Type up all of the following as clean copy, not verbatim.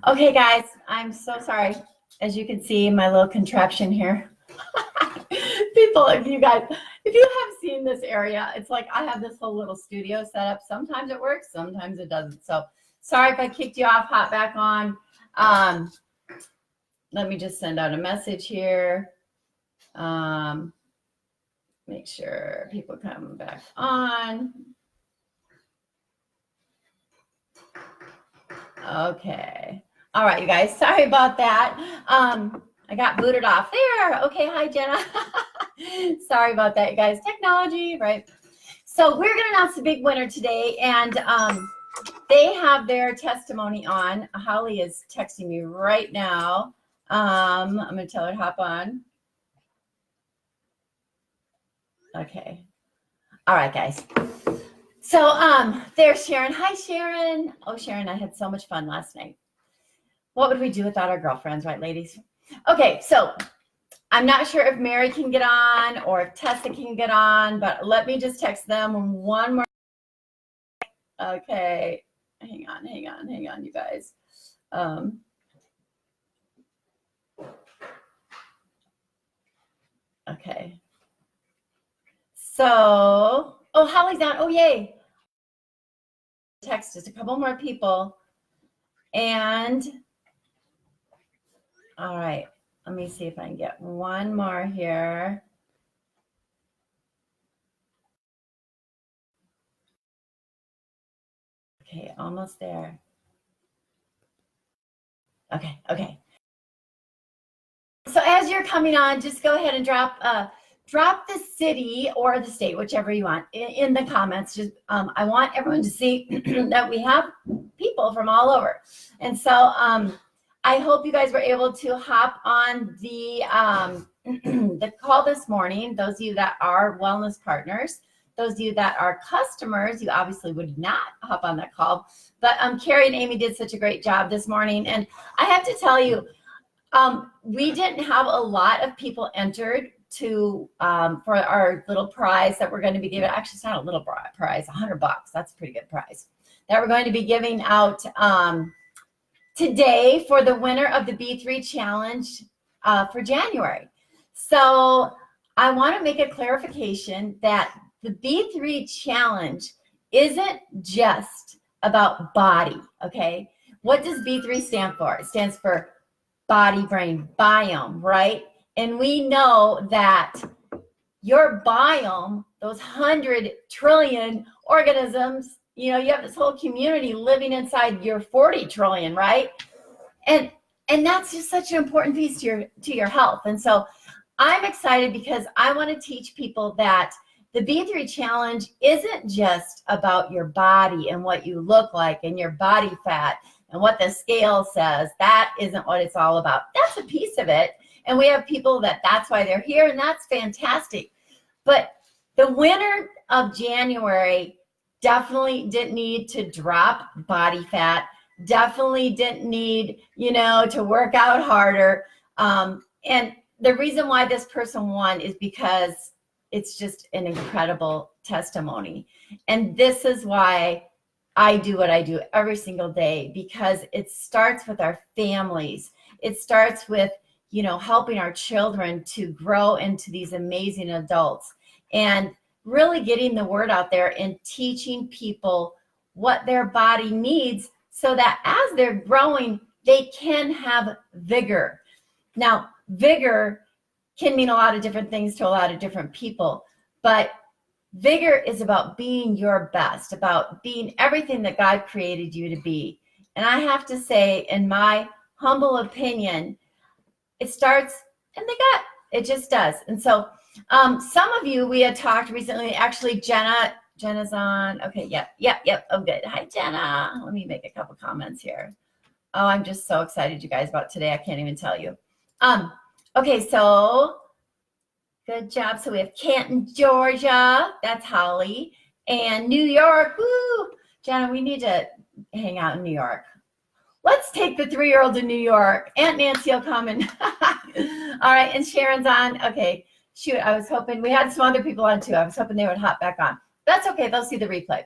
Okay, guys, I'm so sorry. As you can see, my little contraption here. People, if you have seen this area, it's like I have this whole little studio set up. Sometimes it works, sometimes it doesn't. So sorry if I kicked you off, hop back on. Let me just send out a message here. Make sure people come back on. Okay. All right, you guys, sorry about that. I got booted off there. Okay, hi, Jenna. Sorry about that, you guys. Technology, right? So we're going to announce the big winner today, and they have their testimony on. Holly is texting me right now. I'm going to tell her to hop on. Okay. All right, guys. So there's Sharon. Hi, Sharon. Oh, Sharon, I had so much fun last night. What would we do without our girlfriends, right, ladies? Okay, so I'm not sure if Mary can get on or if Tessa can get on, but let me just text them one more. Okay, hang on, you guys. Okay. So, oh, Holly's on. Oh, yay. Text just a couple more people. And, all right, let me see if I can get one more here. Okay, almost there. Okay. So as you're coming on, just go ahead and drop the city or the state, whichever you want, in the comments. Just I want everyone to see that we have people from all over. And so I hope you guys were able to hop on the the call this morning. Those of you that are wellness partners, those of you that are customers, you obviously would not hop on that call. But Carrie and Amy did such a great job this morning. And I have to tell you, we didn't have a lot of people entered to for our little prize that we're going to be giving. Actually, it's not a little prize, $100. That's a pretty good prize that we're going to be giving out today for the winner of the B3 challenge for January. So I want to make a clarification that the B3 challenge isn't just about body, okay? What does B3 stand for? It stands for Body Brain Biome, right? And we know that your biome, those 100 trillion organisms, you know, you have this whole community living inside your 40 trillion, right? And that's just such an important piece to your health. And so I'm excited because I want to teach people that the B3 challenge isn't just about your body and what you look like and your body fat and what the scale says. That isn't what it's all about. That's a piece of it. And we have people that's why they're here, and that's fantastic. But the winner of January definitely didn't need to drop body fat, definitely didn't need, to work out harder. And the reason why this person won is because it's just an incredible testimony. And this is why I do what I do every single day, because it starts with our families. It starts with, helping our children to grow into these amazing adults and really getting the word out there and teaching people what their body needs so that as they're growing, they can have vigor. Now, vigor can mean a lot of different things to a lot of different people, but vigor is about being your best, about being everything that God created you to be. And I have to say, in my humble opinion, it starts in the gut. It just does. And so some of you, we had talked recently, actually, Jenna's on. Okay, yep. Oh, good. Hi, Jenna. Let me make a couple comments here. Oh, I'm just so excited, you guys, about today. I can't even tell you. Okay, so good job. So we have Canton, Georgia. That's Holly. And New York. Woo! Jenna, we need to hang out in New York. Let's take the 3-year-old to New York. Aunt Nancy will come and all right, and Sharon's on. Okay, shoot, I was hoping we had some other people on too. I was hoping they would hop back on. That's okay, they'll see the replay.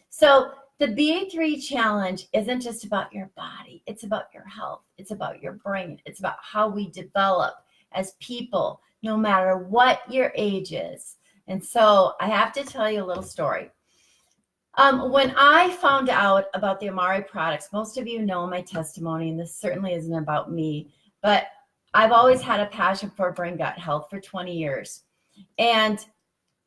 So the B3 challenge isn't just about your body. It's about your health. It's about your brain. It's about how we develop as people, no matter what your age is. And so I have to tell you a little story. When I found out about the Amare products, most of you know my testimony, and this certainly isn't about me, but I've always had a passion for brain gut health for 20 years. And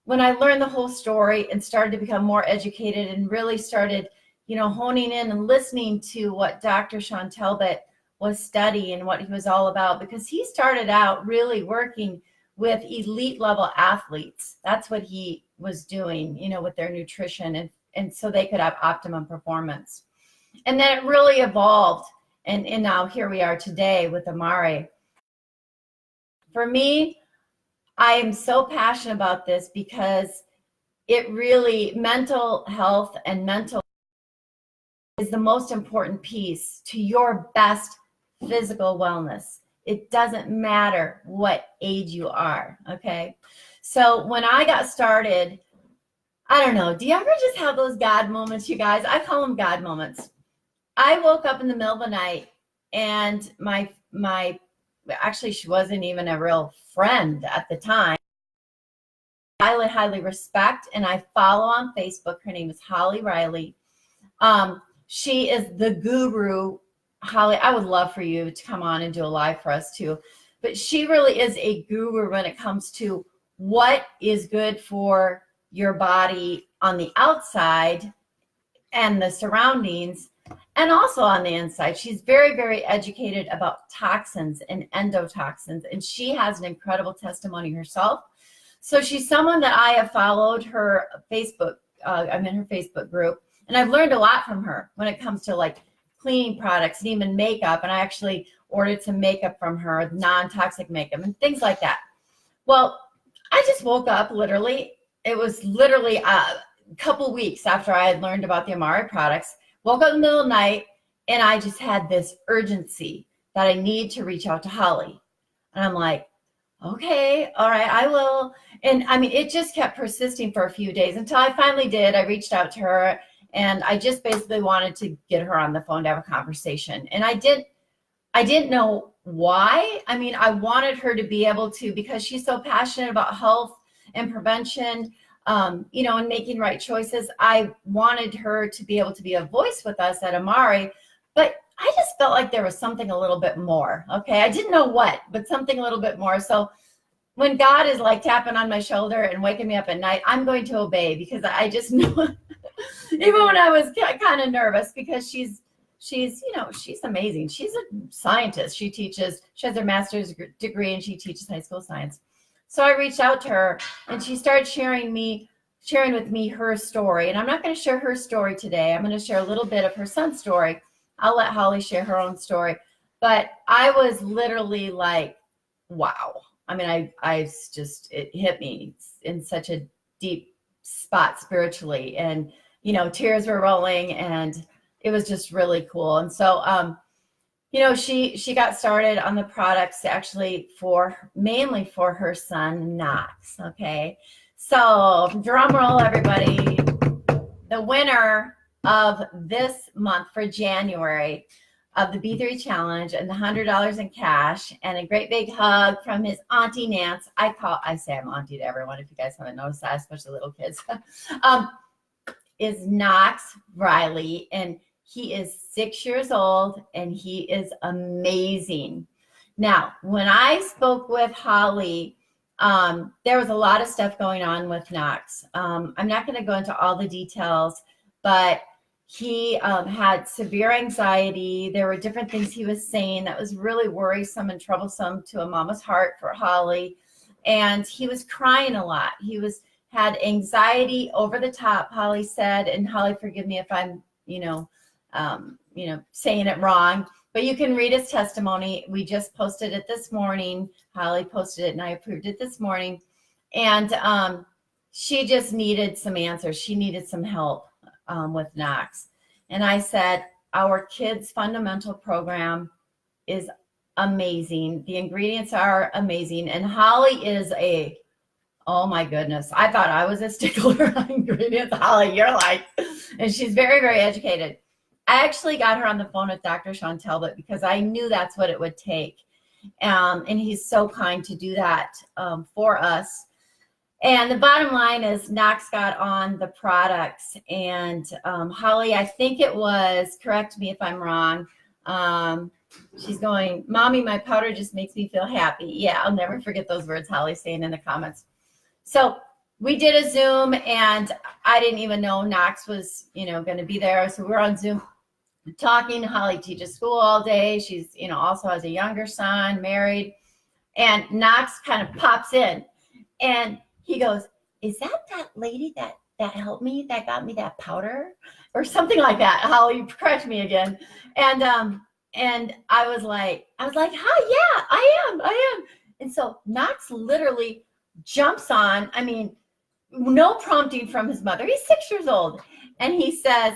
when I learned the whole story and started to become more educated and really started, honing in and listening to what Dr. Sean Talbot was studying and what he was all about, because he started out really working with elite level athletes. That's what he was doing, with their nutrition and so they could have optimum performance. And then it really evolved. And now here we are today with Amare. For me, I am so passionate about this because it really, mental health and mental is the most important piece to your best physical wellness. It doesn't matter what age you are, okay? So when I got started, I don't know, do you ever just have those God moments, you guys? I call them God moments. I woke up in the middle of the night and actually she wasn't even a real friend at the time. I highly respect and I follow on Facebook. Her name is Holly Riley. She is the guru. Holly, I would love for you to come on and do a live for us too. But she really is a guru when it comes to what is good for your body on the outside and the surroundings, and also on the inside. She's very, very educated about toxins and endotoxins, and she has an incredible testimony herself. So she's someone that I have followed her Facebook. I'm in her Facebook group, and I've learned a lot from her when it comes to like cleaning products and even makeup. And I actually ordered some makeup from her, non-toxic makeup and things like that. Well, I just woke up literally. It was literally a couple weeks after I had learned about the Amare products. Woke up in the middle of the night, and I just had this urgency that I need to reach out to Holly. And I'm like, okay, all right, I will. And I mean, it just kept persisting for a few days until I finally did. I reached out to her, and I just basically wanted to get her on the phone to have a conversation. And I didn't know why. I mean, I wanted her to be able to, because she's so passionate about health and prevention, and making right choices. I wanted her to be able to be a voice with us at Amare, but I just felt like there was something a little bit more. Okay. I didn't know what, but something a little bit more. So when God is like tapping on my shoulder and waking me up at night, I'm going to obey, because I just knew, even when I was kind of nervous, because she's amazing. She's a scientist. She has her master's degree and she teaches high school science. So I reached out to her, and she started sharing with me her story. And I'm not going to share her story today. I'm going to share a little bit of her son's story. I'll let Holly share her own story. But I was literally like, wow. I mean, it hit me in such a deep spot spiritually. And, tears were rolling, and it was just really cool. And so, she got started on the products actually mainly for her son, Knox. Okay. So drum roll, everybody. The winner of this month for January of the B3 challenge and the $100 in cash and a great big hug from his auntie Nance. I say I'm auntie to everyone, if you guys haven't noticed that, especially little kids, is Knox Riley. And he is 6 years old, and he is amazing. Now, when I spoke with Holly, there was a lot of stuff going on with Knox. I'm not going to go into all the details, but he had severe anxiety. There were different things he was saying that was really worrisome and troublesome to a mama's heart for Holly. And he was crying a lot. He had anxiety over the top, Holly said. And Holly, forgive me if I'm, saying it wrong, but you can read his testimony. We just posted it this morning. Holly posted it and I approved it this morning. And she just needed some answers. She needed some help with Knox. And I said, our kids fundamental program is amazing. The ingredients are amazing. And Holly is Oh my goodness. I thought I was a stickler on ingredients. Holly, you're like, and she's very, very educated. I actually got her on the phone with Dr. Sean Talbot because I knew that's what it would take. And he's so kind to do that for us. And the bottom line is Knox got on the products. And Holly, I think it was, correct me if I'm wrong, she's going, Mommy, my powder just makes me feel happy. Yeah, I'll never forget those words Holly's saying in the comments. So we did a Zoom, and I didn't even know Knox was, going to be there. So we're on Zoom talking. Holly teaches school all day. She's, also has a younger son, married. And Knox kind of pops in, and he goes, is that lady that helped me, that got me that powder? Or something like that. Holly, correct me again. And I was like, hi, yeah, I am. And so Knox literally jumps on, I mean, no prompting from his mother. He's 6 years old. And he says,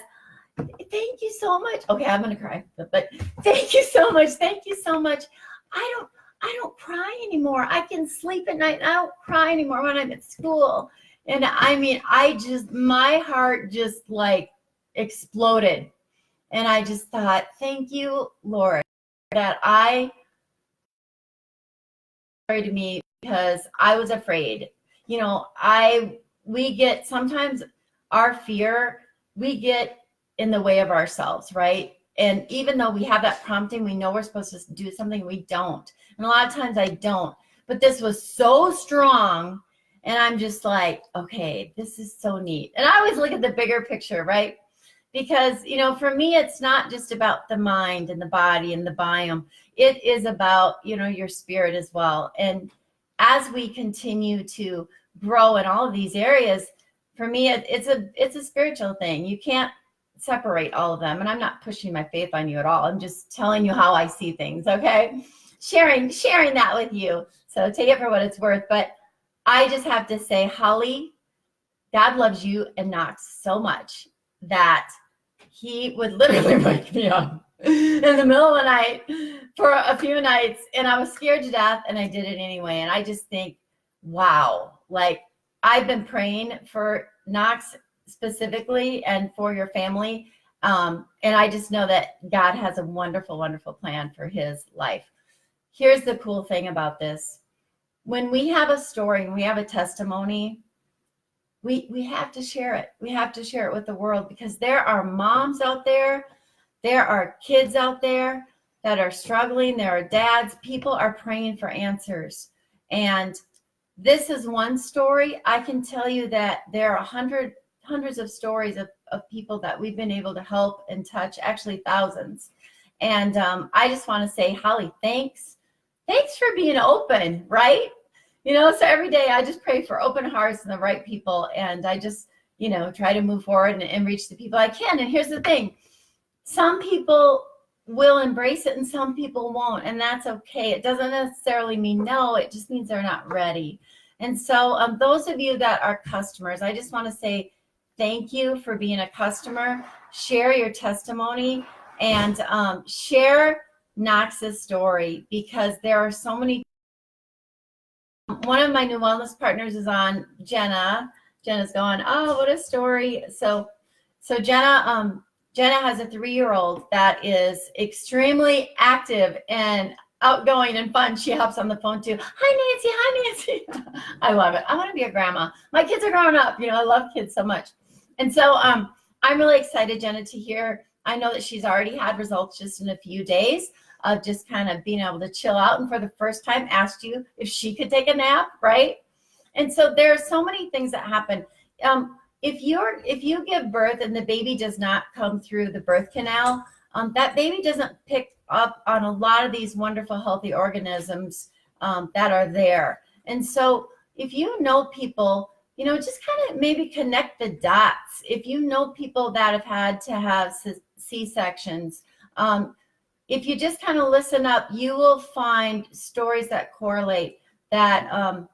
thank you so much. Okay, I'm going to cry, but thank you so much. Thank you so much. I don't cry anymore. I can sleep at night. I don't cry anymore when I'm at school. And I mean, my heart just like exploded. And I just thought, thank you, Lord, that to me, because I was afraid. We get sometimes our fear, we get in the way of ourselves, right? And even though we have that prompting, we know we're supposed to do something, we don't. And a lot of times I don't. But this was so strong. And I'm just like, okay, this is so neat. And I always look at the bigger picture, right? Because, for me, it's not just about the mind and the body and the biome. It is about, your spirit as well. And as we continue to grow in all of these areas, for me, it's a spiritual thing. You can't separate all of them. And I'm not pushing my faith on you at all. I'm just telling you how I see things, okay? Sharing that with you. So take it for what it's worth. But I just have to say, Holly, God loves you and Knox so much that he would literally wake me up in the middle of the night for a few nights. And I was scared to death, and I did it anyway. And I just think, wow, like I've been praying for Knox specifically and for your family. And I just know that God has a wonderful, wonderful plan for his life. Here's the cool thing about this. When we have a story and we have a testimony, we have to share it. We have to share it with the world, because there are moms out there. There are kids out there that are struggling. There are dads. People are praying for answers. And this is one story. I can tell you that there are hundreds of stories of people that we've been able to help and touch, actually thousands. And I just want to say, Holly, thanks for being open, right? So every day I just pray for open hearts and the right people. And I just, try to move forward and reach the people I can. And here's the thing. Some people will embrace it and some people won't. And that's okay. It doesn't necessarily mean no. It just means they're not ready. And so those of you that are customers, I just want to say thank you for being a customer. Share your testimony and share Knox's story, because there are so many. One of my new wellness partners is on, Jenna. Jenna's going, oh, what a story. So Jenna has a 3-year-old that is extremely active and outgoing and fun. She hops on the phone too. Hi, Nancy. I love it. I want to be a grandma. My kids are growing up. I love kids so much. And so I'm really excited, Jenna, to hear. I know that she's already had results just in a few days of just kind of being able to chill out, and for the first time asked you if she could take a nap, right? And so there are so many things that happen. If you give birth and the baby does not come through the birth canal, that baby doesn't pick up on a lot of these wonderful, healthy organisms that are there. And so if you know people, just kind of maybe connect the dots. If you know people that have had to have C-sections, if you just kind of listen up, you will find stories that correlate that, a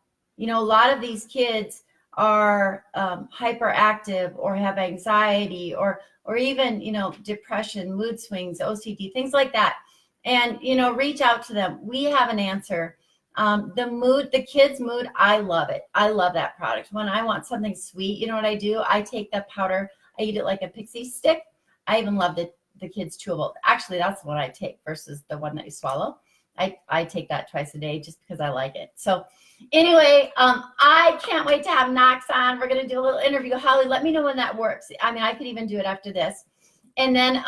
lot of these kids are hyperactive or have anxiety or even, depression, mood swings, OCD, things like that. And, reach out to them. We have an answer. The kids' mood, I love it. I love that product. When I want something sweet, you know what I do? I take that powder, I eat it like a pixie stick. I even love the kids' chewable. Actually, that's the one I take versus the one that you swallow. I take that twice a day just because I like it. So anyway, I can't wait to have Knox on. We're going to do a little interview. Holly, let me know when that works. I mean, I could even do it after this. And then,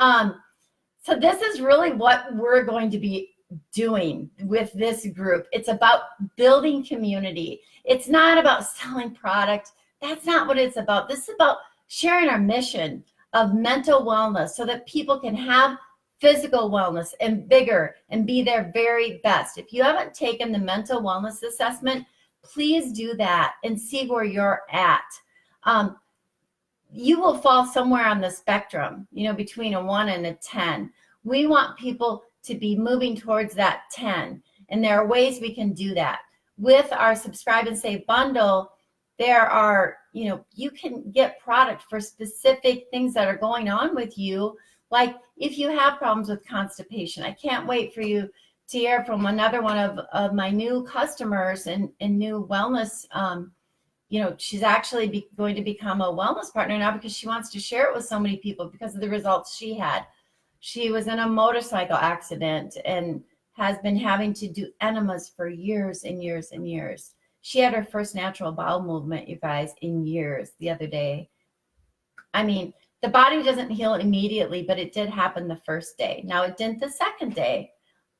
so this is really what we're going to be doing with this group. It's about building community. It's not about selling product. That's not what it's about. This is about sharing our mission of mental wellness so that people can have physical wellness and vigor and be their very best. If you haven't taken the mental wellness assessment, please do that and see where you're at. You will fall somewhere on the spectrum, you know, between a 1 and a 10. We want people to be moving towards that 10. And there are ways we can do that. With our Subscribe and Save bundle, there are, you know, you can get product for specific things that are going on with you. Like if you have problems with constipation, I can't wait for you to hear from another one of my new customers and new wellness. You know, she's actually going to become a wellness partner now because she wants to share it with so many people because of the results she had. She was in a motorcycle accident and has been having to do enemas for years and years and years. She had her first natural bowel movement, you guys, in years the other day. I mean, the body doesn't heal immediately, but it did happen the first day. Now, it didn't the second day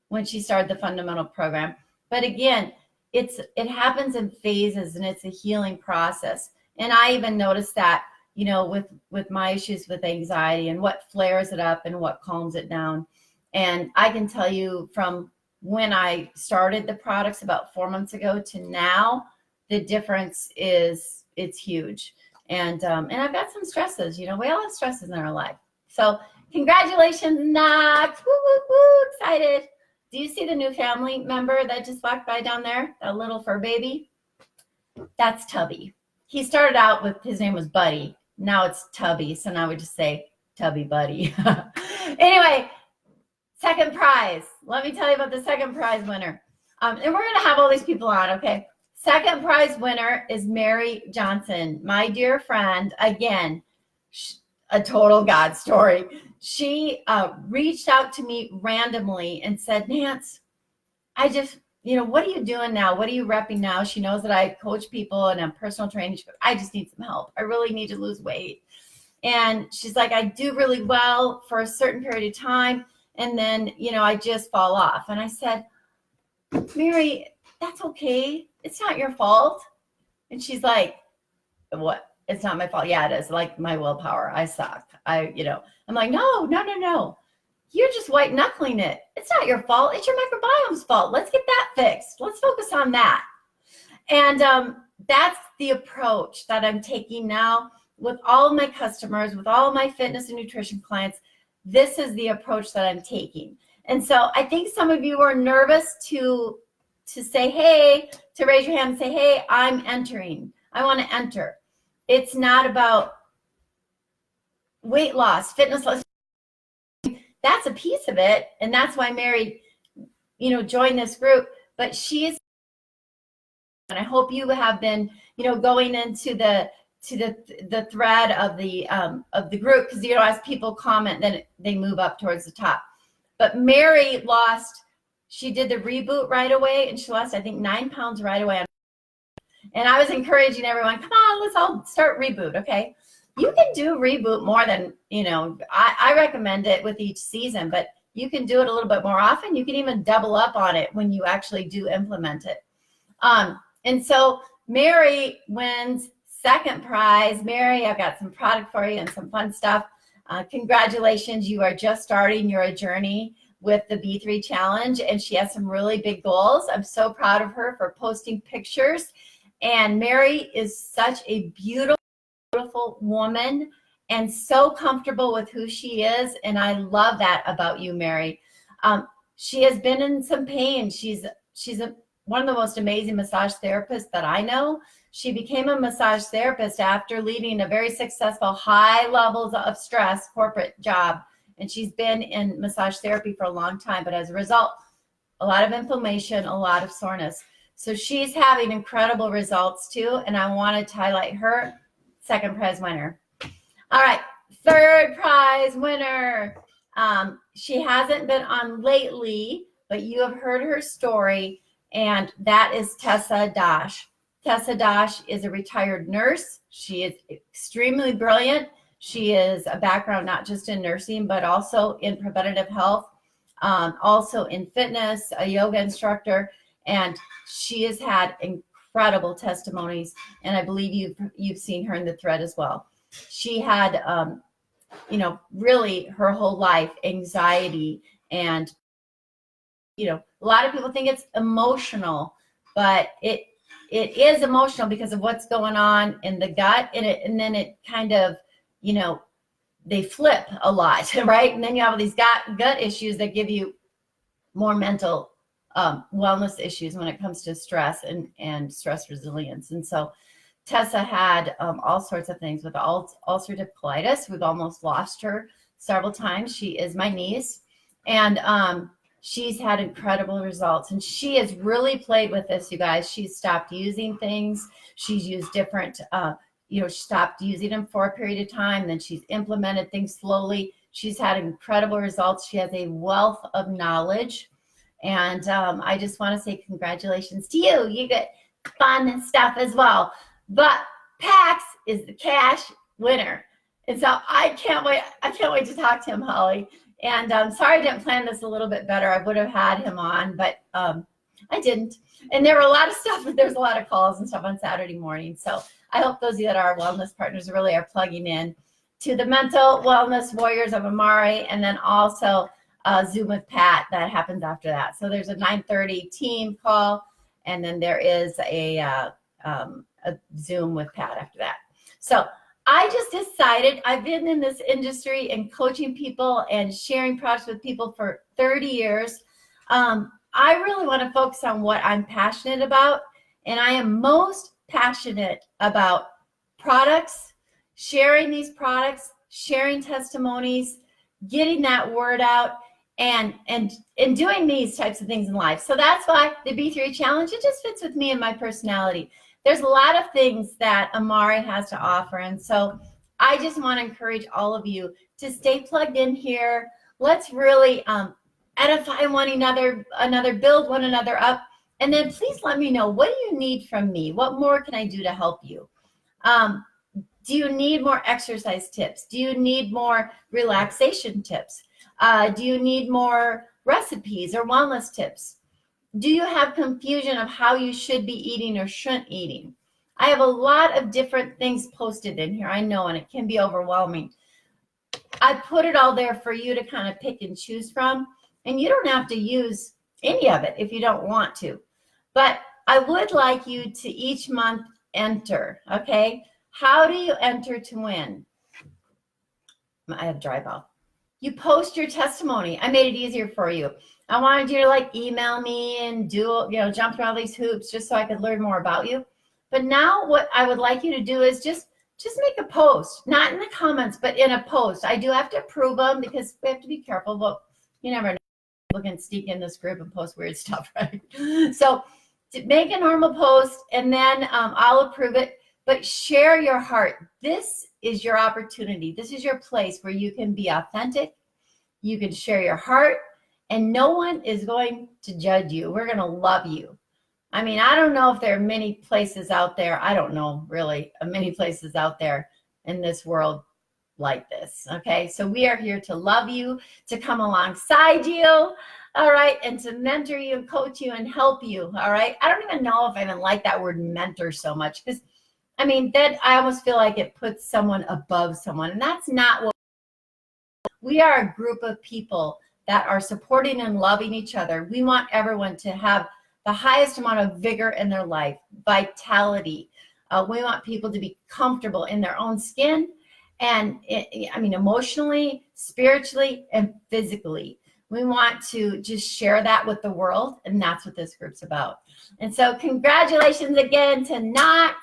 when she started the fundamental program. But again, it happens in phases and it's a healing process. And I even noticed that, you know, with my issues with anxiety and what flares it up and what calms it down. And I can tell you from when I started the products about 4 months ago to now, the difference it's huge. And I've got some stresses, you know, we all have stresses in our life. So congratulations, Knox. Woo, woo, woo, excited. Do you see the new family member that just walked by down there? That little fur baby? That's Tubby. He started out with, his name was Buddy. Now it's Tubby. So now we just say Tubby Buddy. Anyway, second prize. Let me tell you about the second prize winner. And we're going to have all these people on, okay? Second prize winner is Mary Johnson, my dear friend. Again, a total God story. She reached out to me randomly and said, Nance, I just, you know, what are you doing now? What are you repping now? She knows that I coach people and I'm personal training. She goes, I just need some help. I really need to lose weight. And she's like, I do really well for a certain period of time. And then, you know, I just fall off. And I said, Mary, that's okay. It's not your fault. And she's like, what? It's not my fault. Yeah, it is. Like my willpower. I suck. I'm like, no. You're just white knuckling it. It's not your fault. It's your microbiome's fault. Let's get that fixed. Let's focus on that. And that's the approach that I'm taking now with all of my customers, with all of my fitness and nutrition clients. This is the approach that I'm taking. And so I think some of you are nervous to say, hey, to raise your hand and say, hey, I'm entering. I want to enter. It's not about weight loss, fitness loss. That's a piece of it. And that's why Mary, you know, joined this group. But she's, and I hope you have been, you know, going into the thread of the group, because, you know, as people comment, then they move up towards the top. But Mary she did the reboot right away, and she lost, I think, 9 pounds right away. And I was encouraging everyone, come on, let's all start reboot, okay? You can do reboot more than, you know, I recommend it with each season, but you can do it a little bit more often. You can even double up on it when you actually do implement it. And so Mary wins second prize. Mary, I've got some product for you and some fun stuff. Congratulations, you are just starting your journey with the B3 challenge, and she has some really big goals. I'm so proud of her for posting pictures. And Mary is such a beautiful woman and so comfortable with who she is. And I love that about you, Mary. She has been in some pain. She's one of the most amazing massage therapists that I know. She became a massage therapist after leading a very successful, high levels of stress corporate job. And she's been in massage therapy for a long time. But as a result, a lot of inflammation, a lot of soreness. So she's having incredible results too, and I wanted to highlight her. Second prize winner. All right, third prize winner. She hasn't been on lately, but you have heard her story, and that is Tessa Dosh. Tessa Dosh is a retired nurse. She is extremely brilliant. She is a background not just in nursing, but also in preventative health, also in fitness, a yoga instructor, and she has had incredible testimonies, and I believe you've seen her in the thread as well. She had, really her whole life, anxiety, and, a lot of people think it's emotional, but it is emotional because of what's going on in the gut, and then it kind of, they flip a lot, right? And then you have all these gut issues that give you more mental wellness issues when it comes to stress and stress resilience. And so Tessa had all sorts of things with ulcerative colitis. We've almost lost her several times. She is my niece, and she's had incredible results. And she has really played with this, you guys. She's stopped using things. She's used different, she stopped using them for a period of time. Then she's implemented things slowly. She's had incredible results. She has a wealth of knowledge. And I just want to say congratulations to you. You get fun stuff as well. But PAX is the cash winner. And so I can't wait. I can't wait to talk to him, Holly. And I'm sorry I didn't plan this a little bit better. I would have had him on, but I didn't. And there were a lot of stuff. There's a lot of calls and stuff on Saturday morning. So I hope those of you that are wellness partners really are plugging in to the Mental Wellness Warriors of Amari, and then also Zoom with Pat that happens after that. So there's a 9:30 team call, and then there is a Zoom with Pat after that. So I just decided, I've been in this industry and coaching people and sharing products with people for 30 years. I really want to focus on what I'm passionate about, and I am most passionate about products, sharing these products, sharing testimonies, getting that word out, and doing these types of things in life. So that's why the B3 Challenge, it just fits with me and my personality. There's a lot of things that Amari has to offer, and so I just want to encourage all of you to stay plugged in here. Let's really edify one another, build one another up, and then please let me know, what do you need from me? What more can I do to help you? Do you need more exercise tips? Do you need more relaxation tips? Do you need more recipes or wellness tips? Do you have confusion of how you should be eating or shouldn't eating? I have a lot of different things posted in here, I know, and it can be overwhelming. I put it all there for you to kind of pick and choose from, and you don't have to use any of it if you don't want to. But I would like you to each month enter, okay? How do you enter to win? I have dry mouth. You post your testimony. I made it easier for you. I wanted you to email me and do, jump through all these hoops just so I could learn more about you. But now what I would like you to do is just make a post, not in the comments, but in a post. I do have to approve them because we have to be careful, but you never know. People can sneak in this group and post weird stuff, right? So make a normal post, and then I'll approve it. But share your heart. This is your opportunity. This is your place where you can be authentic. You can share your heart, and no one is going to judge you. We're going to love you. I mean, I don't know if there are many places out there. I don't know really many places out there in this world like this. Okay. So we are here to love you, to come alongside you. All right. And to mentor you and coach you and help you. All right. I don't even know if I even like that word mentor so much, because that I almost feel like it puts someone above someone. And that's not what we are. A group of people that are supporting and loving each other. We want everyone to have the highest amount of vigor in their life, vitality. We want people to be comfortable in their own skin, and emotionally, spiritually, and physically. We want to just share that with the world, and that's what this group's about. And so congratulations again to Knox,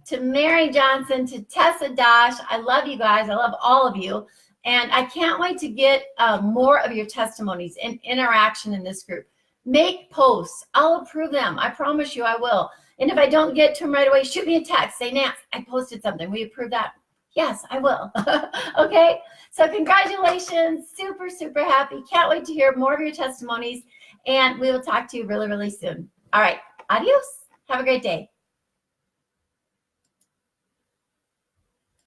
to Mary Johnson, to Tessa Dosh. I love you guys. I love all of you. And I can't wait to get more of your testimonies and interaction in this group. Make posts. I'll approve them. I promise you I will. And if I don't get to them right away, shoot me a text. Say, Nance, I posted something. Will you approve that? Yes, I will. Okay. So congratulations. Super, super happy. Can't wait to hear more of your testimonies. And we will talk to you really, really soon. All right. Adios. Have a great day.